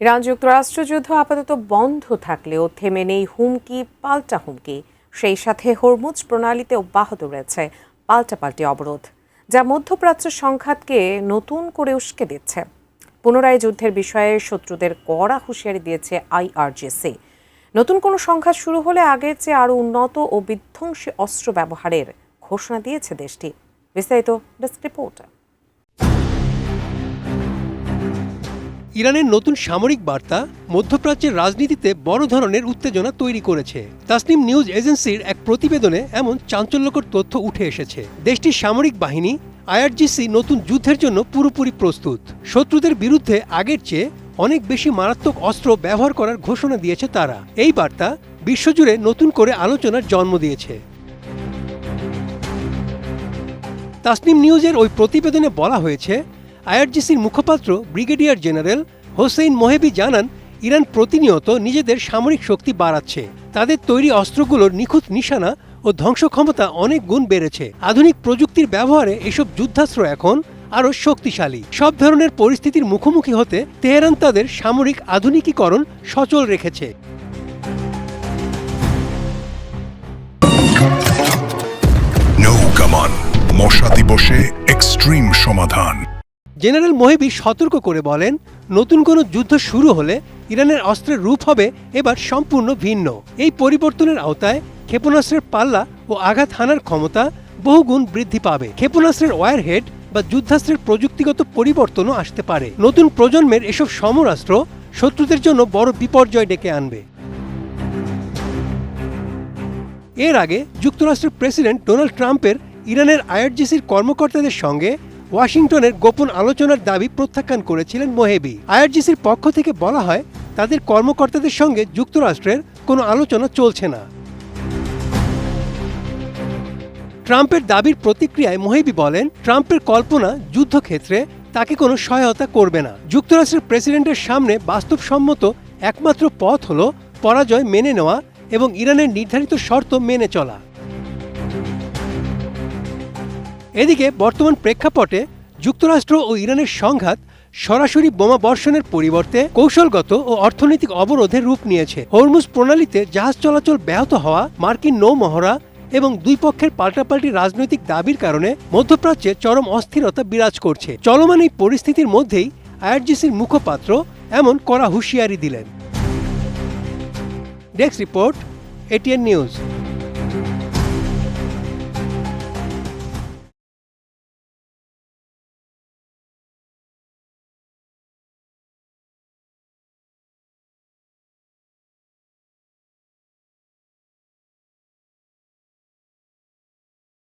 Iran যুক্তরাষ্ট্র যুদ্ধ আপাতত বন্ধ থাকলেও থেমে নেই হুমকি পাল্টা হুমকি। সেই সাথে হরমুজ প্রণালীতে অব্যাহত রয়েছে পাল্টাপাল্টি অবরোধ, যা মধ্যপ্রাচ্যের সংঘাতকে নতুন করে উস্কে দিচ্ছে। পুনরায় যুদ্ধের বিষয়ে শত্রুদের কড়া হুঁশিয়ারি দিয়েছে আইআরজিসি। নতুন কোনো সংঘাত শুরু হলে আগের চেয়ে আরও উন্নত ও বিধ্বংসী অস্ত্র ব্যবহারের ঘোষণা দিয়েছে দেশটি। বিস্তারিত ডেস্ক রিপোর্ট। ইরানের নতুন সামরিক বার্তা মধ্যপ্রাচ্যের রাজনীতিতে বড় ধরনের উত্তেজনা তৈরি করেছে। তাসনিম নিউজ এজেন্সির এক প্রতিবেদনে এমন চাঞ্চল্যকর তথ্য উঠে এসেছে। দেশটির সামরিক বাহিনী আইআরজিসি নতুন যুদ্ধের জন্য পুরোপুরি প্রস্তুত। শত্রুদের বিরুদ্ধে আগের চেয়ে অনেক বেশি মারাত্মক অস্ত্র ব্যবহার করার ঘোষণা দিয়েছে তারা। এই বার্তা বিশ্বজুড়ে নতুন করে আলোচনার জন্ম দিয়েছে। তাসনিম নিউজের ওই প্রতিবেদনে বলা হয়েছে, আইআরজিসির মুখপাত্র ব্রিগেডিয়ার জেনারেল হোসেইন মোহেবি জানান, ইরান প্রতিনিয়ত নিজেদের সামরিক শক্তি বাড়াচ্ছে। তাদের তৈরি অস্ত্রগুলোর নিখুঁত নিশানা ও ধ্বংস ক্ষমতা অনেক গুণ বেড়েছে। আধুনিক প্রযুক্তির ব্যবহারে এসব যুদ্ধাস্ত্র এখন আরও শক্তিশালী। সব ধরনের পরিস্থিতির মুখোমুখি হতে তেহরান তাদের সামরিক আধুনিকীকরণ সচল রেখেছে। মশা দিবসে এক্সট্রিম সমাধান। জেনারেল মোহেবি সতর্ক করে বলেন, নতুন কোনো যুদ্ধ শুরু হলে ইরানের অস্ত্রের রূপ হবে এবার সম্পূর্ণ ভিন্ন। এই পরিবর্তনের আওতায় ক্ষেপণাস্ত্রের পাল্লা ও আঘাত হানার ক্ষমতা বহুগুণ বৃদ্ধি পাবে। ক্ষেপণাস্ত্রের ওয়ারহেড বা যুদ্ধাস্ত্রের প্রযুক্তিগত পরিবর্তনও আসতে পারে। নতুন প্রজন্মের এসব সমরাস্ত্র শত্রুদের জন্য বড় বিপর্যয় ডেকে আনবে। এর আগে যুক্তরাষ্ট্রের প্রেসিডেন্ট ডোনাল্ড ট্রাম্পের ইরানের আইআরজিসির কর্মকর্তাদের সঙ্গে ওয়াশিংটনের গোপন আলোচনার দাবি প্রত্যাখ্যান করেছিলেন মোহেবি। আইআরজিসির পক্ষ থেকে বলা হয়, তাদের কর্মকর্তাদের সঙ্গে যুক্তরাষ্ট্রের কোনো আলোচনা চলছে না। ট্রাম্পের দাবির প্রতিক্রিয়ায় মোহেবি বলেন, ট্রাম্পের কল্পনা যুদ্ধক্ষেত্রে তাকে কোনো সহায়তা করবে না। যুক্তরাষ্ট্রের প্রেসিডেন্টের সামনে বাস্তবসম্মত একমাত্র পথ হল পরাজয় মেনে নেওয়া এবং ইরানের নির্ধারিত শর্ত মেনে চলা। এদিকে বর্তমান প্রেক্ষাপটে যুক্তরাষ্ট্র ও ইরানের সংঘাত সরাসরি বোমা বর্ষণের পরিবর্তে কৌশলগত ও অর্থনৈতিক অবরোধের রূপ নিয়েছে। হরমুজ প্রণালীতে জাহাজ চলাচল ব্যাহত হওয়া, মার্কিন নৌমহড়া এবং দুই পক্ষের পাল্টাপাল্টি রাজনৈতিক দাবির কারণে মধ্যপ্রাচ্যে চরম অস্থিরতা বিরাজ করছে। চলমান এই পরিস্থিতির মধ্যেই আইআরজিসির মুখপাত্র এমন কড়া হুঁশিয়ারি দিলেন। Desk report, ATN news.